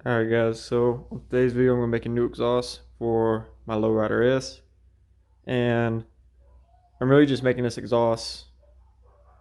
Alright guys, so on today's video I'm going to make a new exhaust for my lowrider S, and I'm really just making this exhaust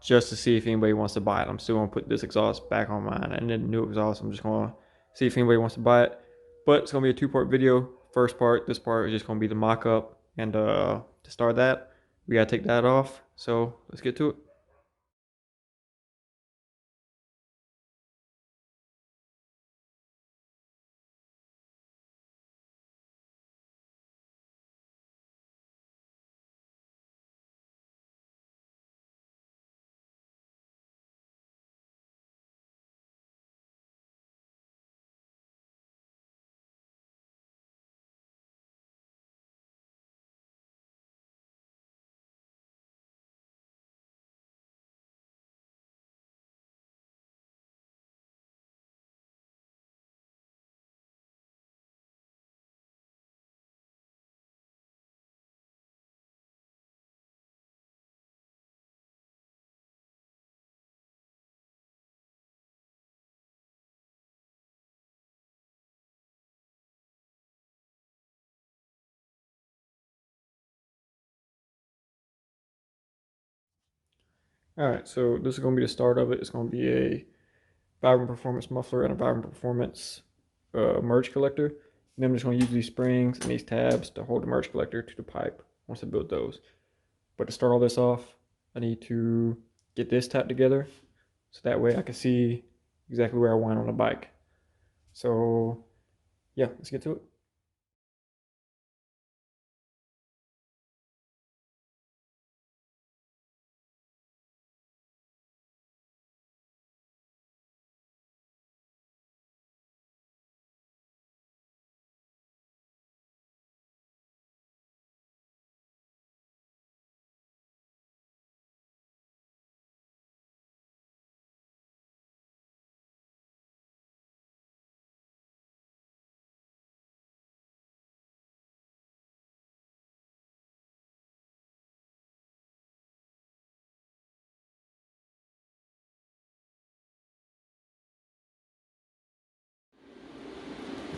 just to see if anybody wants to buy it. I'm still going to put this exhaust back on mine, and then the new exhaust I'm just going to see if anybody wants to buy it. But it's going to be a two-part video. First part, this part is just going to be the mock-up, and to start that, we got to take that off, so let's get to it. Alright, so this is going to be the start of it. It's going to be a Vibrant Performance muffler and a Vibrant Performance merge collector. And then I'm just going to use these springs and these tabs to hold the merge collector to the pipe once I build those. But to start all this off, I need to get this tapped together so that way I can see exactly where I want on the bike. So yeah, let's get to it.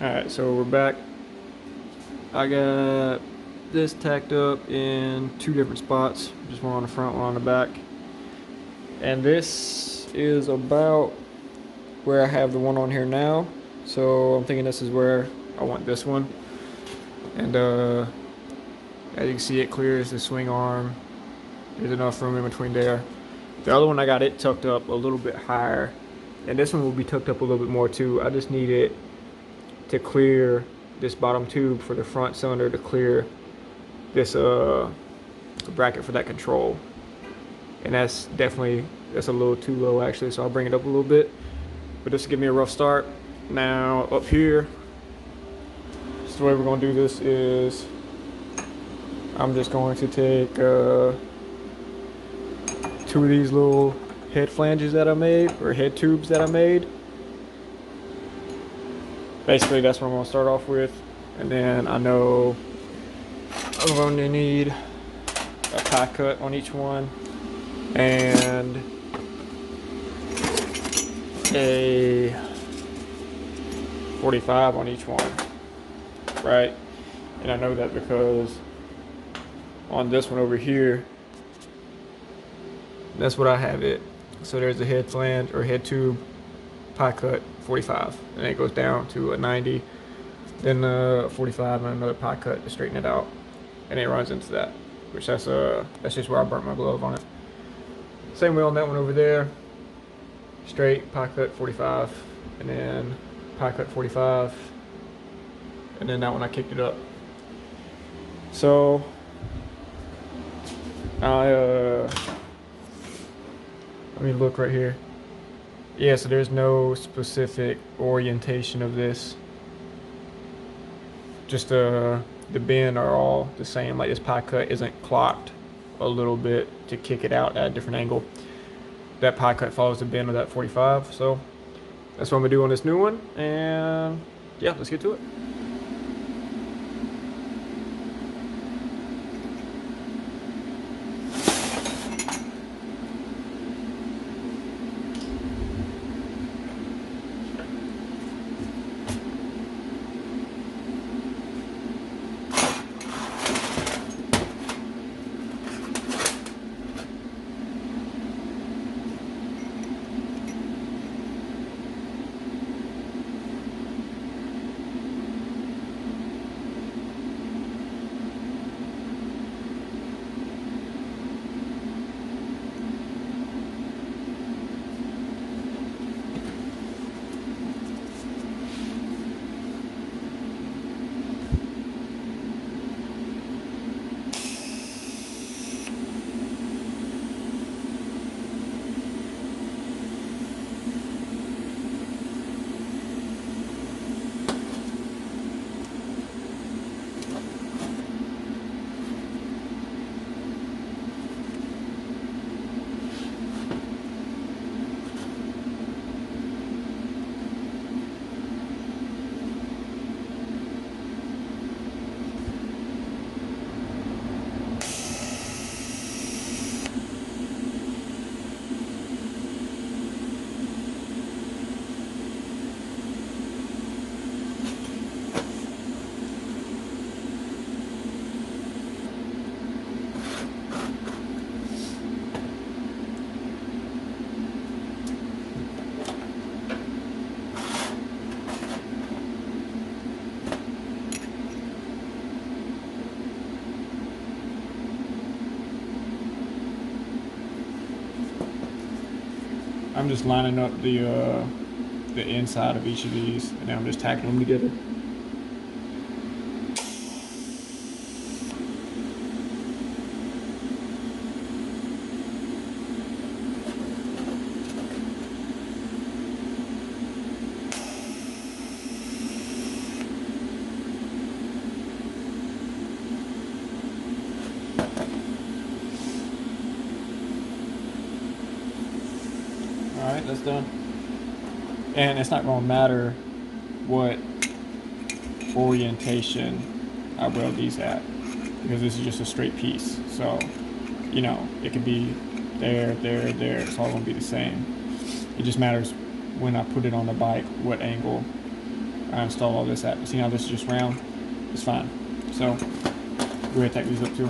Alright, so we're back. I got this tacked up in two different spots, just one on the front, one on the back. And this is about where I have the one on here now. So I'm thinking this is where I want this one. And as you can see, it clears the swing arm. There's enough room in between there. The other one, I got it tucked up a little bit higher. And this one will be tucked up a little bit more too. I just need it to clear this bottom tube for the front cylinder, to clear this bracket for that control. And that's a little too low actually, so I'll bring it up a little bit. But this will give me a rough start. Now up here, so the way we're going to do this is I'm just going to take two of these little head flanges that I made, or head tubes that I made. Basically that's what I'm going to start off with. And then I know I'm going to need a tie cut on each one and a 45 on each one, right? And I know that because on this one over here, that's what I have it. So there's a head flange or head tube, pie cut 45, and then it goes down to a 90, then a 45 and another pie cut to straighten it out, and it runs into that, which that's just where I burnt my glove on it. Same way on that one over there, straight pie cut 45, and then pie cut 45, and then that one I kicked it up. So let me look right here. Yeah, so there's no specific orientation of this. Just the bend are all the same. Like this pie cut isn't clocked a little bit to kick it out at a different angle. That pie cut follows the bend of that 45. So that's what I'm gonna do on this new one. And yeah, let's get to it. I'm just lining up the inside of each of these, and then I'm just tacking them together. Alright, that's done. And it's not going to matter what orientation I weld these at, because this is just a straight piece. So, you know, it could be there, there, there. It's all going to be the same. It just matters when I put it on the bike, what angle I install all this at. See how this is just round? It's fine. So, go ahead and tack these up too.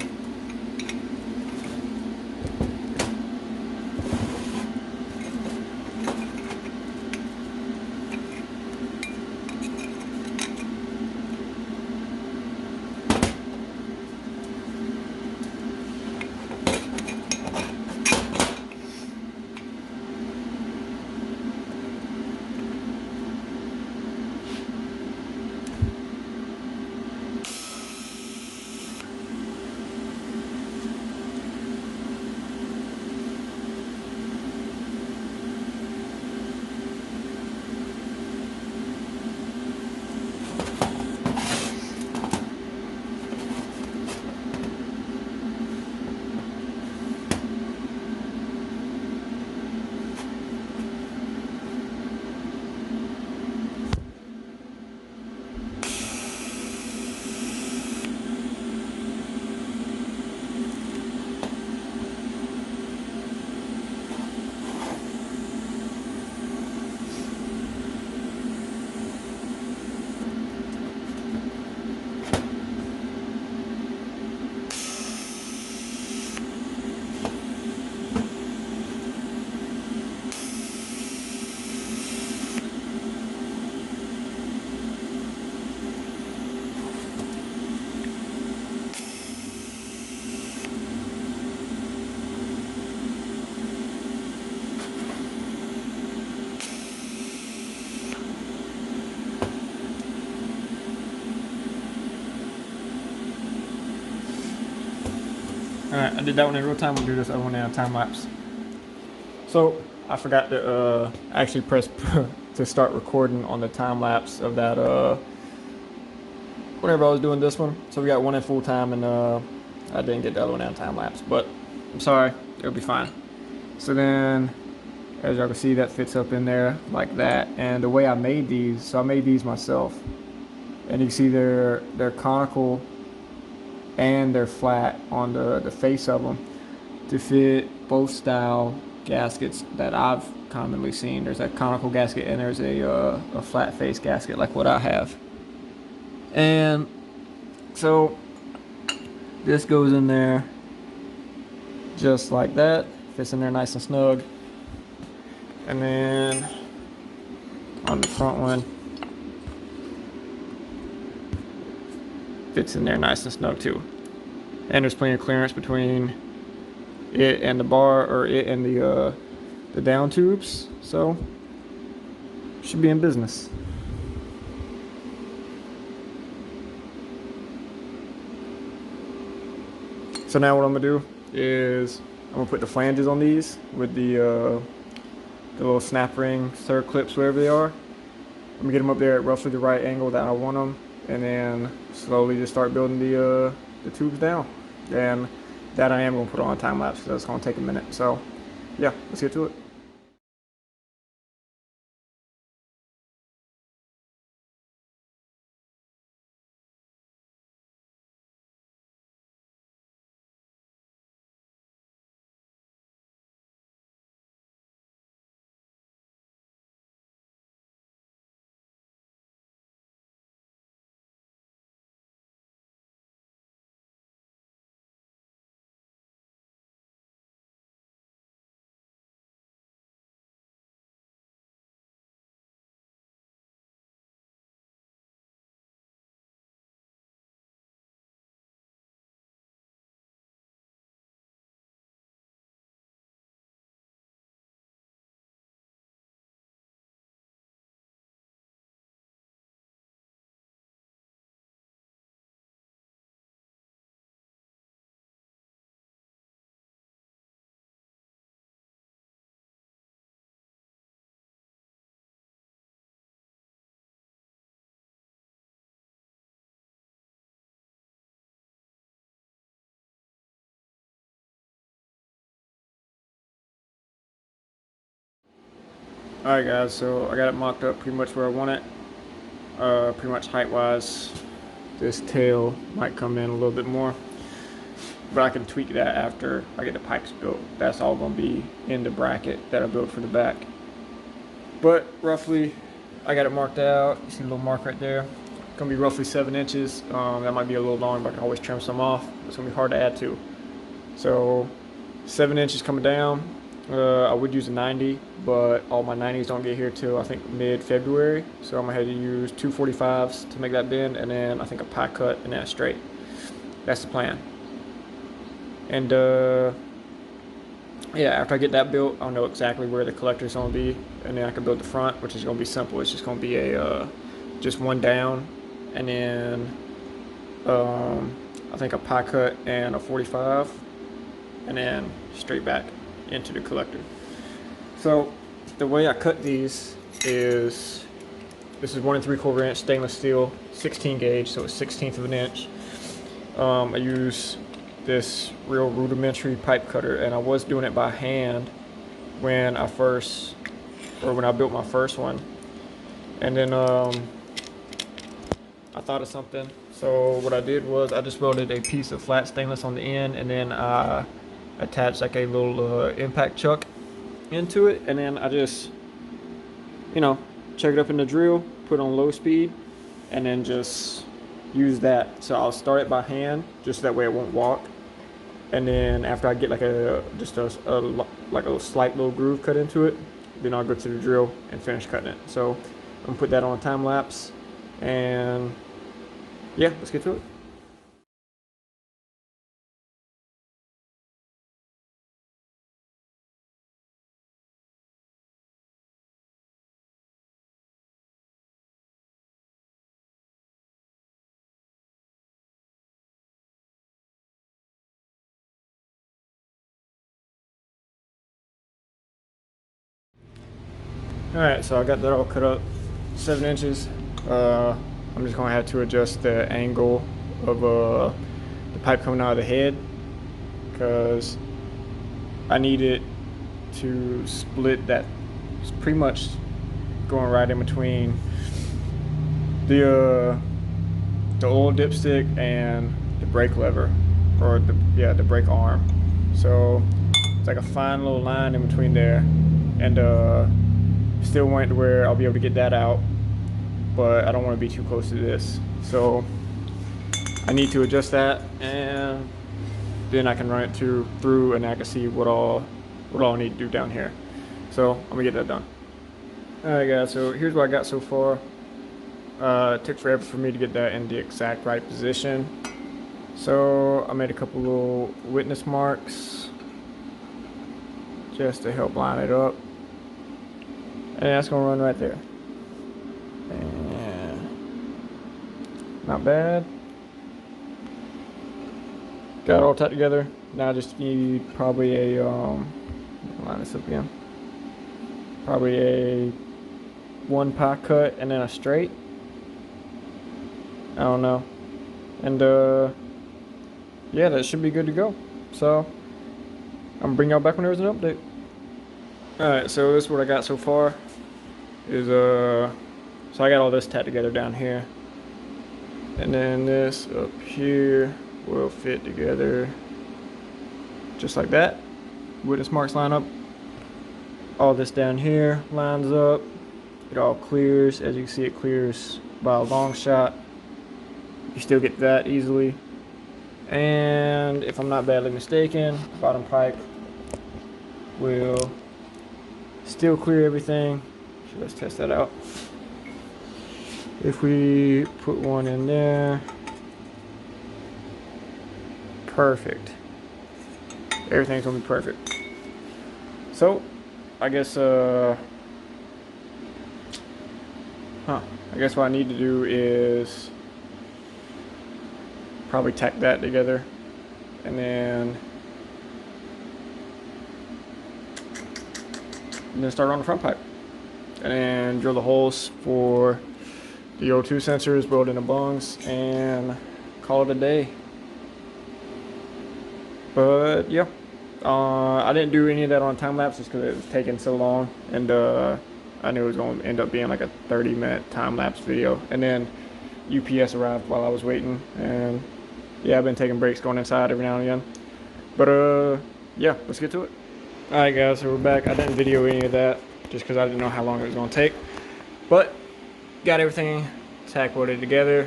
Alright, I did that one in real time. We'll do this other one now in time lapse. So, I forgot to actually press to start recording on the time lapse of that whenever I was doing this one. So we got one in full time, and I didn't get the other one in time lapse, but I'm sorry, it'll be fine. So then, as y'all can see, that fits up in there like that. And the way I made these, so I made these myself, and you can see they're conical and they're flat on the face of them to fit both style gaskets that I've commonly seen. There's a conical gasket and there's a flat face gasket like what I have. And so this goes in there just like that, fits in there nice and snug. And then on the front one, fits in there nice and snug too. And there's plenty of clearance between it and the bar, or it and the down tubes, so should be in business. So now what I'm gonna do is I'm gonna put the flanges on these with the little snap ring, third clips, wherever they are. I'm gonna get them up there at roughly the right angle that I want them, and then slowly just start building the tubes down. And that I am gonna put on time lapse, because it's gonna take a minute. So yeah, let's get to it. Alright guys, so I got it mocked up pretty much where I want it. Pretty much height wise. This tail might come in a little bit more, but I can tweak that after I get the pipes built. That's all going to be in the bracket that I built for the back. But roughly, I got it marked out. You see a little mark right there. It's going to be roughly 7 inches. That might be a little long, but I can always trim some off. It's going to be hard to add to. So 7 inches coming down. I would use a 90, but all my 90s don't get here till I think mid-February. So I'm gonna have to use 245s to make that bend, and then I think a pie cut and that straight. That's the plan. And yeah, after I get that built, I'll know exactly where the collector's gonna be, and then I can build the front, which is gonna be simple. It's just gonna be a just one down, and then I think a pie cut and a 45, and then straight back into the collector. So the way I cut these is, this is 1 3/4 inch stainless steel, 16 gauge, so it's 1/16 of an inch. I use this real rudimentary pipe cutter, and I was doing it by hand when I built my first one, and then I thought of something. So what I did was I just welded a piece of flat stainless on the end, and then I attach like a little impact chuck into it, and then I just, chuck it up in the drill, put it on low speed, and then just use that. So I'll start it by hand, just that way it won't walk, and then after I get like a slight little groove cut into it, then I'll go to the drill and finish cutting it. So I'm gonna put that on a time lapse, and yeah, let's get to it. Alright, so I got that all cut up, 7 inches. I'm just going to have to adjust the angle of the pipe coming out of the head, because I need it to split that. It's pretty much going right in between the oil dipstick and the brake lever, or the brake arm. So it's like a fine little line in between there, and still want it to where I'll be able to get that out, but I don't want to be too close to this. So I need to adjust that, and then I can run it through and I can see what all I need to do down here. So I'm gonna get that done. Alright guys, so here's what I got so far. It took forever for me to get that in the exact right position. So I made a couple little witness marks just to help line it up. And that's gonna run right there. And not bad. Got it all tied together. Now I just need probably a line this up again. Probably a 1 pie cut and then a straight. I don't know. And yeah, that should be good to go. So I'm gonna bring y'all back when there's an update. Alright, so this is what I got so far. So I got all this tacked together down here, and then this up here will fit together just like that. Witness marks line up. All this down here lines up. It all clears. As you can see, it clears by a long shot. You still get that easily. And if I'm not badly mistaken, bottom pipe will still clear everything. So let's test that out. If we put one in there, perfect. Everything's gonna be perfect. So I guess I guess what I need to do is probably tack that together, and then start on the front pipe, and then drill the holes for the O2 sensors, weld in the bungs, and call it a day. But yeah, I didn't do any of that on time lapse just because it was taking so long, and I I knew it was going to end up being like a 30-minute time-lapse video. And then UPS arrived while I was waiting, and yeah, I've been taking breaks going inside every now and again. But yeah, let's get to it. Alright guys, so we're back. I didn't video any of that just because I didn't know how long it was going to take. But got everything tack welded together.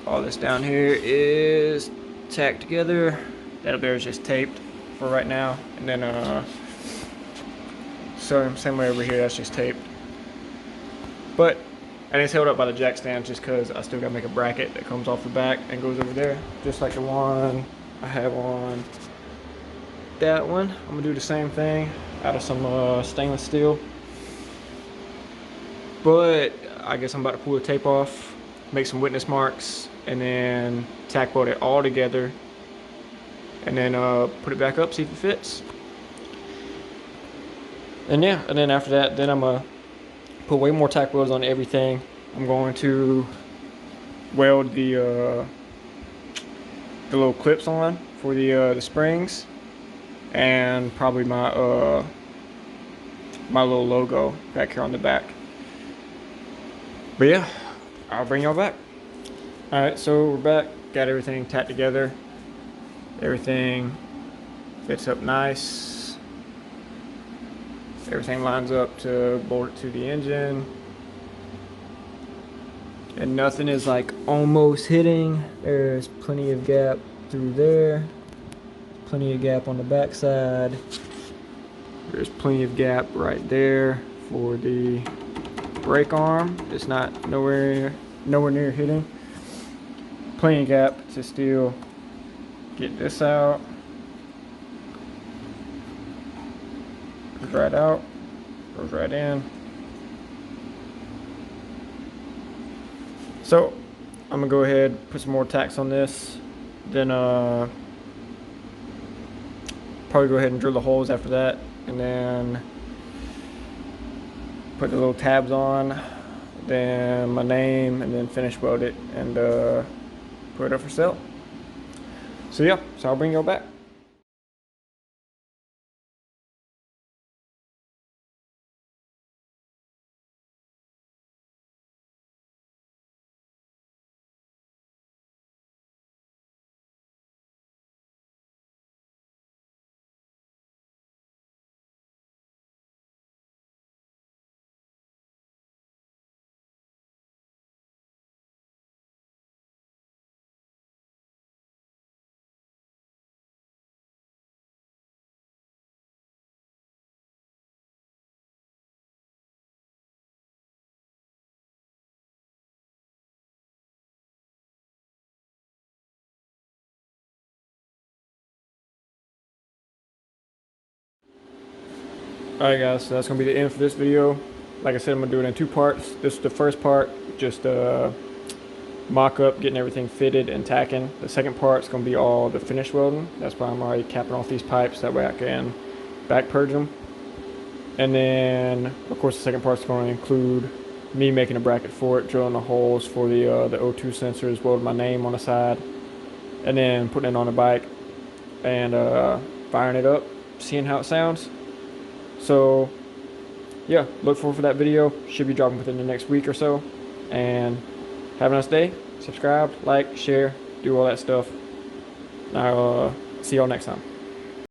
All this down here is tacked together. That up there is just taped for right now. And then so same way over here, that's just taped. But and it's held up by the jack stand just because I still gotta make a bracket that comes off the back and goes over there, just like the one I have on that one. I'm gonna do the same thing out of some stainless steel. But I guess I'm about to pull the tape off, make some witness marks, and then tack weld it all together, and then put it back up, see if it fits. And yeah, and then after that, then I'm gonna put way more tack welds on everything. I'm going to weld the little clips on for the springs, and probably my my little logo back here on the back. But yeah, I'll bring y'all back. Alright, so we're back, got everything tacked together. Everything fits up nice. Everything lines up to bolt it to the engine. And nothing is like almost hitting. There's plenty of gap through there. Plenty of gap on the back side. There's plenty of gap right there for the brake arm. It's not nowhere near hitting. Plenty of gap to still get this out. Goes right out, goes right in. So I'm gonna go ahead, put some more tacks on this, then probably go ahead and drill the holes after that, and then put the little tabs on, then my name, and then finish weld it and put it up for sale. So yeah, so I'll bring y'all back. Alright guys, so that's going to be the end for this video. Like I said, I'm going to do it in two parts. This is the first part, just mock up, getting everything fitted and tacking. The second part is going to be all the finish welding. That's why I'm already capping off these pipes, that way I can back purge them. And then, of course, the second part is going to include me making a bracket for it, drilling the holes for the O2 sensors, welding my name on the side, and then putting it on the bike and firing it up, seeing how it sounds. So yeah, look forward for that video. Should be dropping within the next week or so. And have a nice day. Subscribe, like, share, do all that stuff. I'll see y'all next time.